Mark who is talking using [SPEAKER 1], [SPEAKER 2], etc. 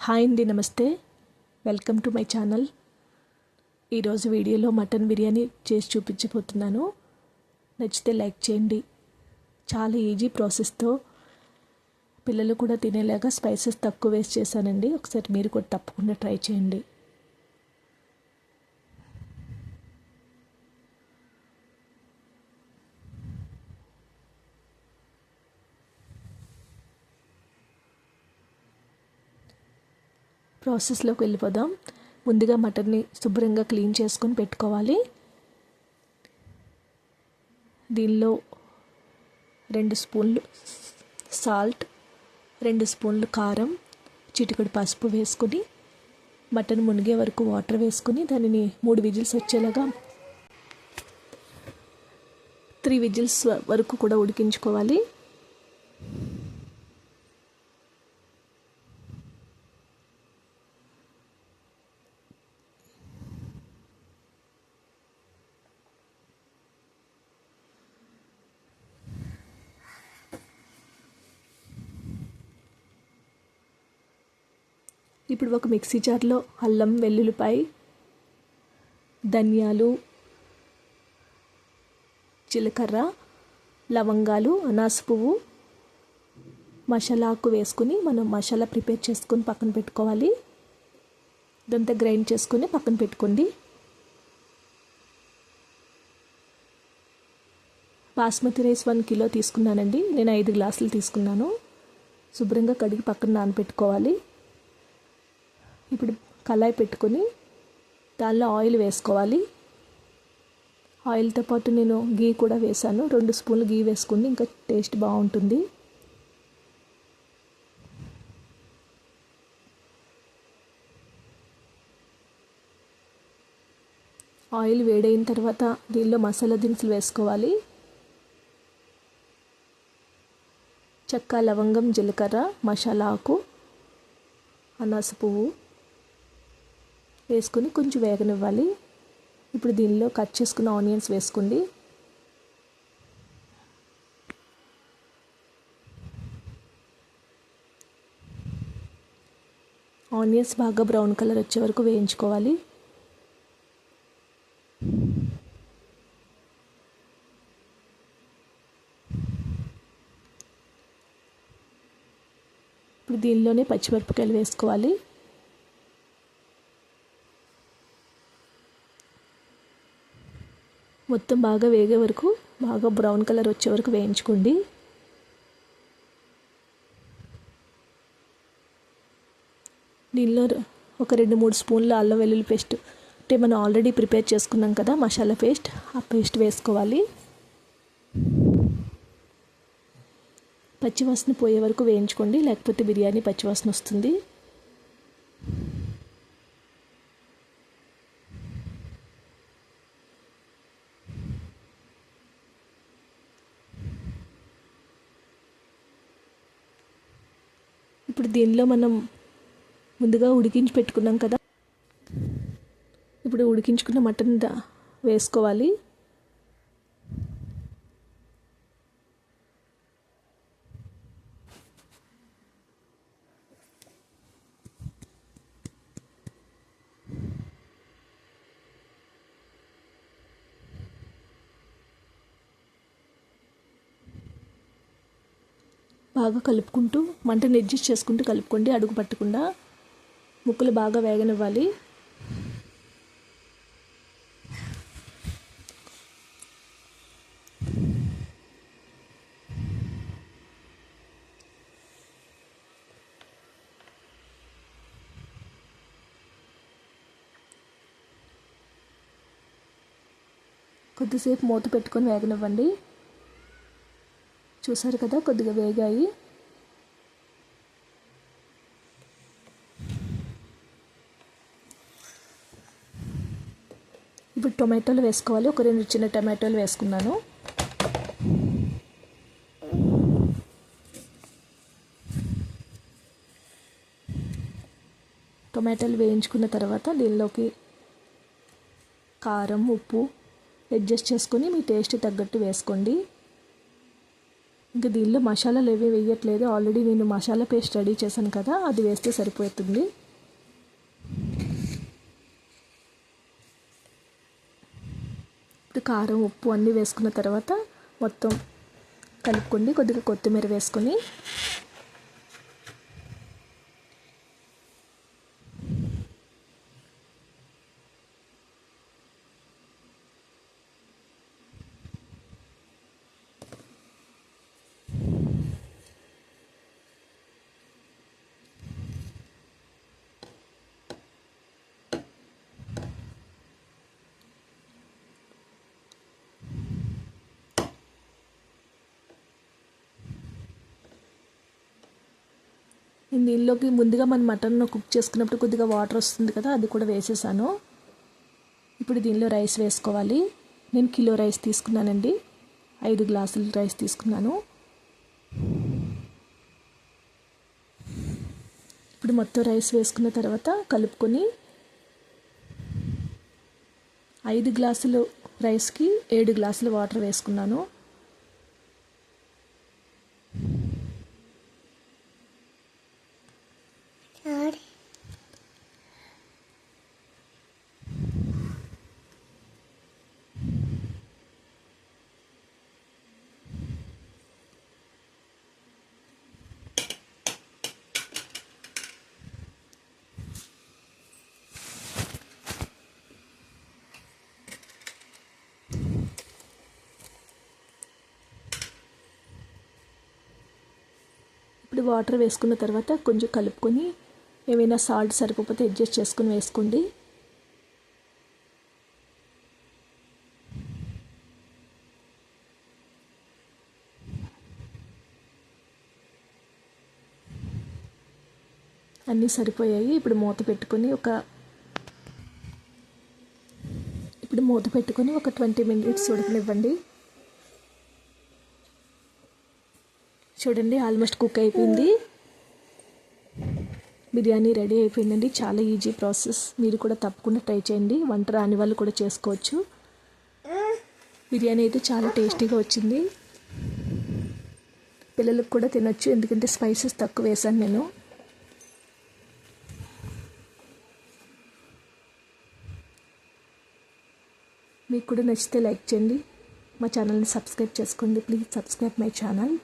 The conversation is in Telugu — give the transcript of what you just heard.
[SPEAKER 1] హాయ్ అండి, నమస్తే. Welcome to my channel. ఈరోజు వీడియోలో మటన్ బిర్యానీ చేసి చూపించబోతున్నాను. నచ్చితే లైక్ చేయండి. చాలా ఈజీ ప్రాసెస్తో పిల్లలు కూడా తినేలాగా స్పైసెస్ తక్కువ వేస్ట్ చేశానండి. ఒకసారి మీరు కూడా తప్పకుండా ట్రై చేయండి. ప్రాసెస్లోకి వెళ్ళిపోదాం. ముందుగా మటన్ని శుభ్రంగా క్లీన్ చేసుకొని పెట్టుకోవాలి. దీనిలో 2 స్పూన్లు సాల్ట్, 2 స్పూన్లు కారం, చిటికెడు పసుపు వేసుకొని మటన్ మునిగే వరకు వాటర్ వేసుకొని దానిని 3 విజిల్స్ వచ్చేలాగా 3 విజిల్స్ వరకు కూడా ఉడికించుకోవాలి. ఇప్పుడు ఒక మిక్సీ జార్లో అల్లం, వెల్లుల్లిపాయ, ధనియాలు, జీలకర్ర, లవంగాలు, అనాస పువ్వు, మసాలా ఆకు వేసుకుని మనం మసాలా ప్రిపేర్ చేసుకొని పక్కన పెట్టుకోవాలి. ఇదంతా గ్రైండ్ చేసుకొని పక్కన పెట్టుకోండి. బాస్మతి రైస్ 1 కిలో తీసుకున్నానండి. నేను 5 గ్లాసులు తీసుకున్నాను. శుభ్రంగా కడిగి పక్కన నానబెట్టుకోవాలి. ఇప్పుడు కళాయి పెట్టుకొని దానిలో ఆయిల్ వేసుకోవాలి. ఆయిల్తో పాటు నేను గీ కూడా వేసాను. 2 స్పూన్లు గీ వేసుకుంటే ఇంకా టేస్ట్ బాగుంటుంది. ఆయిల్ వేడైన తర్వాత దీనిలో మసాలా దినుసులు వేసుకోవాలి. చెక్క, లవంగం, జీలకర్ర, మసాలా ఆకు, అనాస పువ్వు వేసుకొని కొంచెం వేగనివ్వాలి. ఇప్పుడు దీనిలో కట్ చేసుకున్న ఆనియన్స్ వేసుకోండి. ఆనియన్స్ బాగా బ్రౌన్ కలర్ వచ్చే వరకు వేయించుకోవాలి. ఇప్పుడు దీనిలోనే పచ్చిమిరపకాయలు వేసుకోవాలి. మొత్తం బాగా వేగే వరకు, బాగా బ్రౌన్ కలర్ వచ్చే వరకు వేయించుకోండి. దీనిలో ఒక 2-3 స్పూన్ల అల్లం వెల్లుల్లి పేస్ట్, అంటే మనం ఆల్రెడీ ప్రిపేర్ చేసుకున్నాం కదా మసాలా పేస్ట్, ఆ పేస్ట్ వేసుకోవాలి. పచ్చివాసన పోయే వరకు వేయించుకోండి, లేకపోతే బిర్యానీ పచ్చివాసన వస్తుంది. ఇప్పుడు దీనిలో మనం ముందుగా ఉడికించి పెట్టుకున్నాం కదా, ఇప్పుడు ఉడికించుకున్న మటన్ వేసుకోవాలి. బాగా కలుపుకుంటూ మంటని అడ్జస్ట్ చేసుకుంటూ కలుపుకోండి, అడుగు పట్టకుండా. ముక్కలు బాగా వేగనివ్వాలి. కొద్దిసేపు మూత పెట్టుకొని వేగనివ్వండి. చూసారు కదా, కొద్దిగా వేగాయి. ఇప్పుడు టొమాటోలు వేసుకోవాలి. ఒక 2 చిన్న టొమాటోలు వేసుకున్నాను. టొమాటోలు వేయించుకున్న తర్వాత దీనిలోకి కారం, ఉప్పు అడ్జస్ట్ చేసుకొని మీ టేస్ట్ తగ్గట్టు వేసుకోండి. ఇంకా దీనిలో మసాలాలు ఏవి వేయట్లేదు, ఆల్రెడీ నేను మసాలా పేస్ట్ రెడీ చేశాను కదా, అది వేస్తే సరిపోతుంది. ఇప్పుడు కారం ఉప్పు అన్నీ వేసుకున్న తర్వాత మొత్తం కలుపుకోండి. కొద్దిగా కొత్తిమీర వేసుకొని నేను దీనిలోకి ముందుగా మనం మటన్ కుక్ చేసుకున్నప్పుడు కొద్దిగా వాటర్ వస్తుంది కదా, అది కూడా వేసేసాను. ఇప్పుడు దీనిలో రైస్ వేసుకోవాలి. నేను కిలో రైస్ తీసుకున్నానండి, 5 గ్లాసులు రైస్ తీసుకున్నాను. ఇప్పుడు మొత్తం రైస్ వేసుకున్న తర్వాత కలుపుకొని 5 గ్లాసులు రైస్కి 7 గ్లాసులు వాటర్ వేసుకున్నాను. ఇప్పుడు వాటర్ వేసుకున్న తర్వాత కొంచెం కలుపుకొని ఏమైనా సాల్ట్ సరిపోతే అడ్జస్ట్ చేసుకొని వేసుకోండి. అన్నీ సరిపోయాయి. ఇప్పుడు మూత పెట్టుకొని ఒక 20 మినిట్స్ ఉడకనివ్వండి. చూడండి, ఆల్మోస్ట్ కుక్ అయిపోయింది. బిర్యానీ రెడీ అయిపోయిందండి. చాలా ఈజీ ప్రాసెస్, మీరు కూడా తప్పకుండా ట్రై చేయండి. వంట రాని వాళ్ళు కూడా చేసుకోవచ్చు. బిర్యానీ అయితే చాలా టేస్టీగా వచ్చింది. పిల్లలకు కూడా తినొచ్చు, ఎందుకంటే స్పైసెస్ తక్కువ వేసాను నేను. మీకు కూడా నచ్చితే లైక్ చేయండి, మా ఛానల్ని సబ్స్క్రైబ్ చేసుకోండి. Please subscribe my channel.